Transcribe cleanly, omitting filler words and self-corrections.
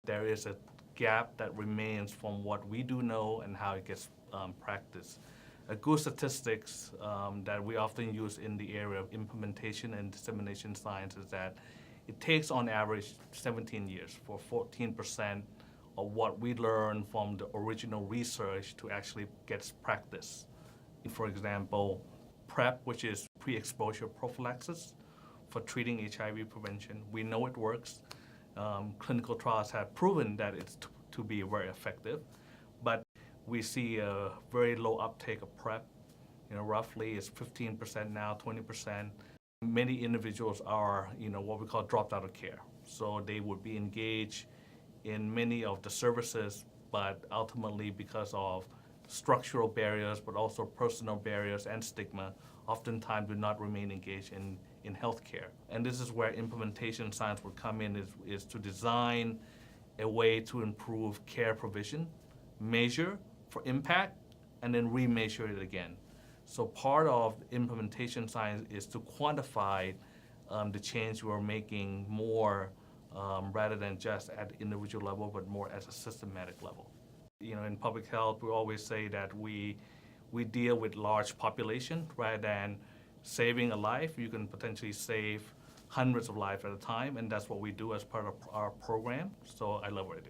There is a gap that remains from what we do know and how it gets practiced. A good statistics that we often use in the area of implementation and dissemination science is that it takes on average 17 years for 14% of what we learn from the original research to actually get practice. For example, PrEP, which is pre-exposure prophylaxis for treating HIV prevention. We know it works. Clinical trials have proven that it's to be very effective, but we see a very low uptake of PrEP. Roughly it's 15% now, 20%. Many individuals are, what we call dropped out of care. So they would be engaged in many of the services, but ultimately because of structural barriers, but also personal barriers and stigma, oftentimes do not remain engaged in healthcare. And this is where implementation science would come in, is to design a way to improve care provision, measure for impact, and then remeasure it again. So part of implementation science is to quantify the change we're making more rather than just at the individual level, but more at a systematic level. In public health, we always say that we deal with large population rather than saving a life. You can potentially save hundreds of lives at a time, and that's what we do as part of our program. So I love what I do.